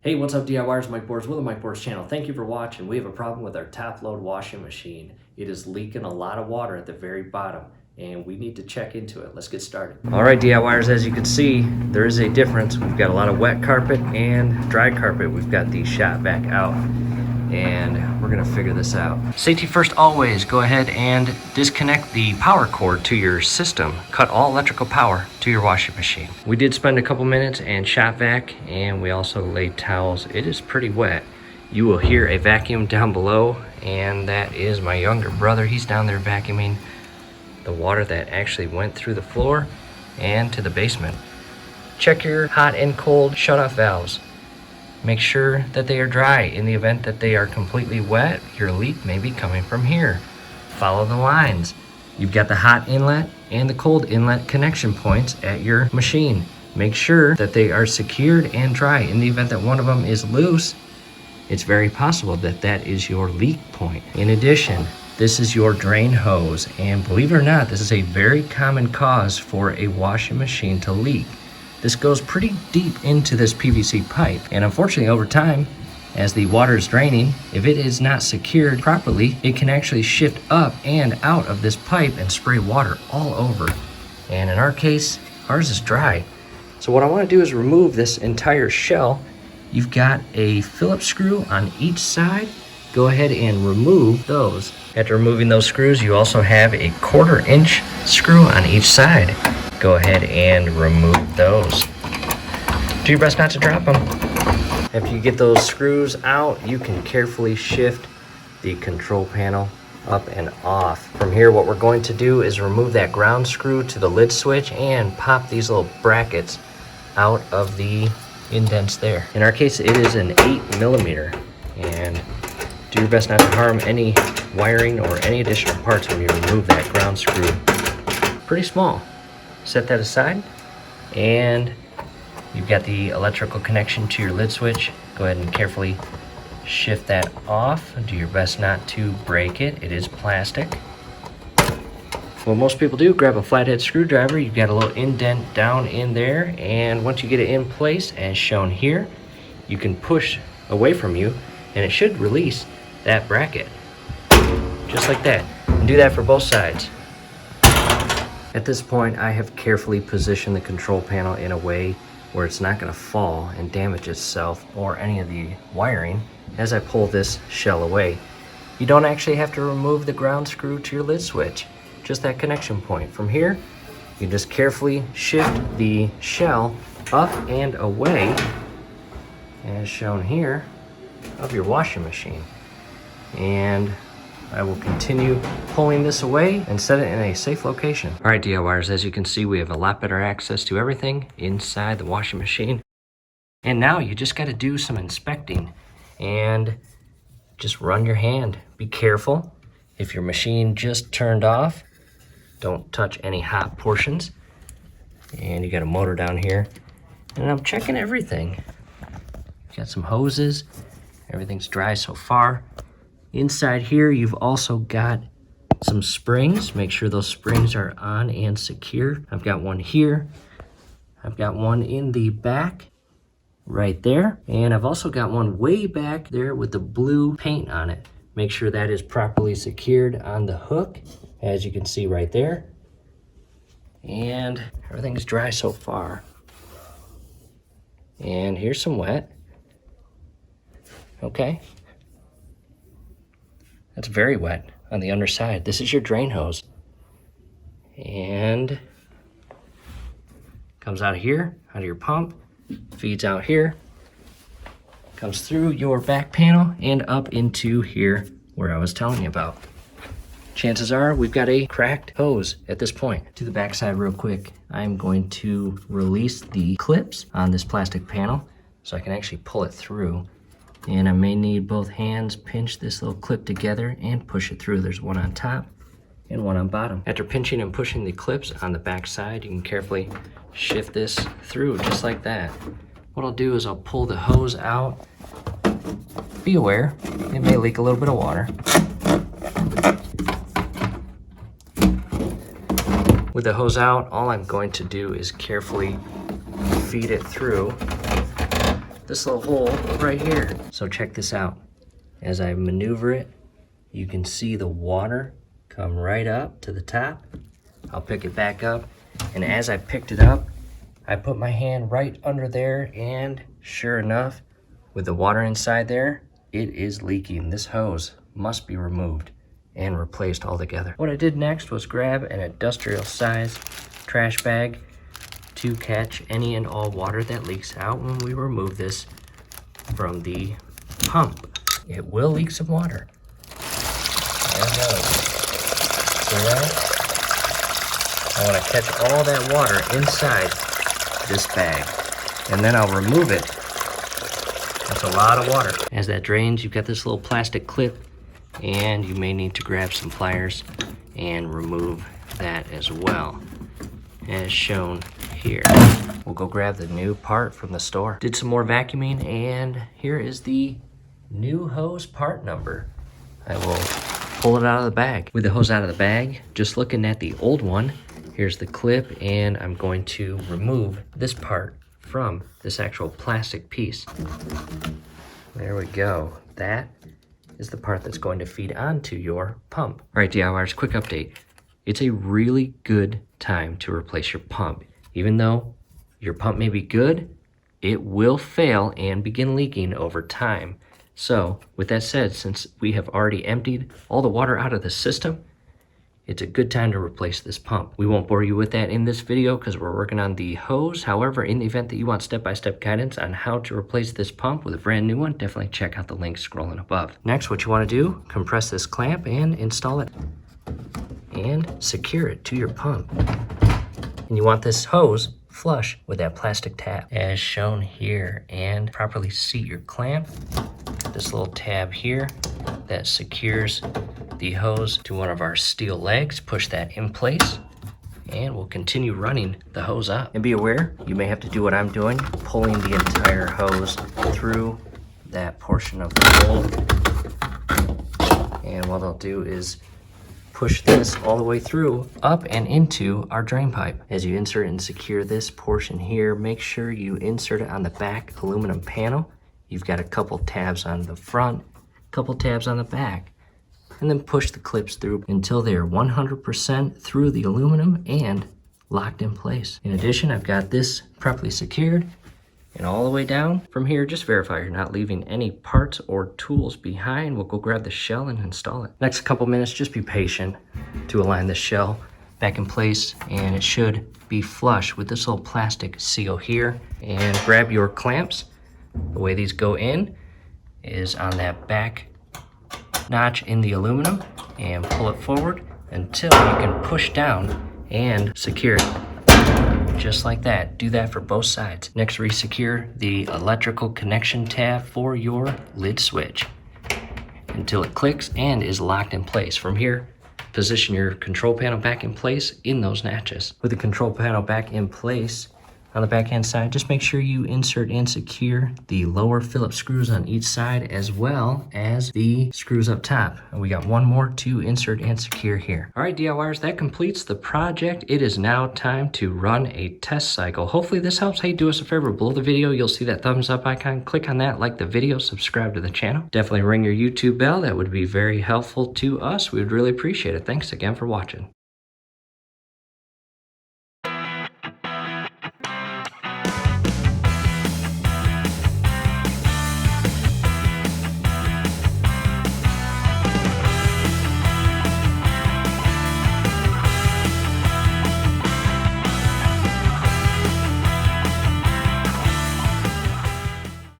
Hey, what's up DIYers? Mike Boards with the Mike Boards channel. Thank you for watching. We have a problem with our top load washing machine. It is leaking a lot of water at the very bottom and we need to check into it. Let's get started. All right, DIYers, as you can see, there is a difference. We've got a lot of wet carpet and dry carpet. We've got these shot back out and we're gonna figure this out. Safety first always, go ahead and disconnect the power cord to your system. Cut all electrical power to your washing machine. We did spend a couple minutes and shot vac, and we also laid towels. It is pretty wet. You will hear a vacuum down below, and that is my younger brother. He's down there vacuuming the water that actually went through the floor and to the basement. Check your hot and cold shutoff valves. Make sure that they are dry. In the event that they are completely wet, your leak may be coming from here. Follow the lines. You've got the hot inlet and the cold inlet connection points at your machine. Make sure that they are secured and dry. In the event that one of them is loose, it's very possible that that is your leak point. In addition, this is your drain hose, and believe it or not, this is a very common cause for a washing machine to leak. This goes pretty deep into this PVC pipe, and unfortunately over time, as the water is draining, if it is not secured properly, it can actually shift up and out of this pipe and spray water all over. And in our case, ours is dry. So what I want to do is remove this entire shell. You've got a Phillips screw on each side. Go ahead and remove those. After removing those screws, you also have a 1/4 inch screw on each side. Go ahead and remove those. Do your best not to drop them. After you get those screws out, you can carefully shift the control panel up and off. From here, what we're going to do is remove that ground screw to the lid switch and pop these little brackets out of the indents there. In our case, it is an 8mm, and do your best not to harm any wiring or any additional parts when you remove that ground screw. Pretty small. Set that aside, and you've got the electrical connection to your lid switch. Go ahead and carefully shift that off. Do your best not to break it. It is plastic. What most people do, grab a flathead screwdriver. You've got a little indent down in there, and once you get it in place as shown here, you can push away from you and it should release that bracket just like that. And do that for both sides. At this point, I have carefully positioned the control panel in a way where it's not going to fall and damage itself or any of the wiring as I pull this shell away. You don't actually have to remove the ground screw to your lid switch, just that connection point. From here, you just carefully shift the shell up and away, as shown here, of your washing machine. And I will continue pulling this away and set it in a safe location. All right, DIYers, as you can see, we have a lot better access to everything inside the washing machine. And now you just got to do some inspecting and just run your hand. Be careful. If your machine just turned off, don't touch any hot portions. And you got a motor down here. And I'm checking everything. Got some hoses. Everything's dry so far. Inside here, you've also got some springs. Make sure those springs are on and secure. I've got one here. I've got one in the back right there. And I've also got one way back there with the blue paint on it. Make sure that is properly secured on the hook, as you can see right there. And everything's dry so far. And here's some wet. Okay. That's very wet on the underside. This is your drain hose. And comes out of here, out of your pump, feeds out here, comes through your back panel and up into here where I was telling you about. Chances are we've got a cracked hose at this point. To the back side real quick, I'm going to release the clips on this plastic panel so I can actually pull it through. And I may need both hands, pinch this little clip together and push it through. There's one on top and one on bottom. After pinching and pushing the clips on the back side, you can carefully shift this through just like that. What I'll do is I'll pull the hose out. Be aware, it may leak a little bit of water. With the hose out, all I'm going to do is carefully feed it through this little hole right here. So check this out. As I maneuver it, you can see the water come right up to the top. I'll pick it back up, and as I picked it up, I put my hand right under there, and sure enough, with the water inside there, it is leaking. This hose must be removed and replaced altogether. What I did next was grab an industrial size trash bag to catch any and all water that leaks out when we remove this from the pump. It will leak some water. There it goes. See that? I want to catch all that water inside this bag, and then I'll remove it. That's a lot of water. As that drains, you've got this little plastic clip, and you may need to grab some pliers and remove that as well, as shown here. We'll go grab the new part from the store. Did some more vacuuming, and here is the new hose part number. I will pull it out of the bag. With the hose out of the bag, just looking at the old one, here's the clip, and I'm going to remove this part from this actual plastic piece. There we go. That is the part that's going to feed onto your pump. All right, DIYers, quick update. It's a really good time to replace your pump. Even though your pump may be good, it will fail and begin leaking over time. So with that said, since we have already emptied all the water out of the system, it's a good time to replace this pump. We won't bore you with that in this video because we're working on the hose. However, in the event that you want step-by-step guidance on how to replace this pump with a brand new one, definitely check out the link scrolling above. Next, what you want to do, compress this clamp and install it and secure it to your pump. And you want this hose flush with that plastic tab as shown here, and properly seat your clamp. This little tab here that secures the hose to one of our steel legs. Push that in place, and we'll continue running the hose up. And be aware, you may have to do what I'm doing, pulling the entire hose through that portion of the hole. And what I'll do is push this all the way through, up and into our drain pipe. As you insert and secure this portion here, make sure you insert it on the back aluminum panel. You've got a couple tabs on the front, couple tabs on the back, and then push the clips through until they are 100% through the aluminum and locked in place. In addition, I've got this properly secured, and all the way down from here, just verify you're not leaving any parts or tools behind. We'll go grab the shell and install it. Next couple minutes, just be patient to align the shell back in place, and it should be flush with this little plastic seal here. And grab your clamps. The way these go in is on that back notch in the aluminum, and pull it forward until you can push down and secure it. Just like that. Do that for both sides. Next, resecure the electrical connection tab for your lid switch until it clicks and is locked in place. From here, position your control panel back in place in those notches. With the control panel back in place, on the backhand side, just make sure you insert and secure the lower Phillips screws on each side, as well as the screws up top. And we got one more to insert and secure here. All right, DIYers, that completes the project. It is now time to run a test cycle. Hopefully this helps. Hey, do us a favor, below the video, you'll see that thumbs up icon. Click on that, like the video, subscribe to the channel. Definitely ring your YouTube bell. That would be very helpful to us. We would really appreciate it. Thanks again for watching.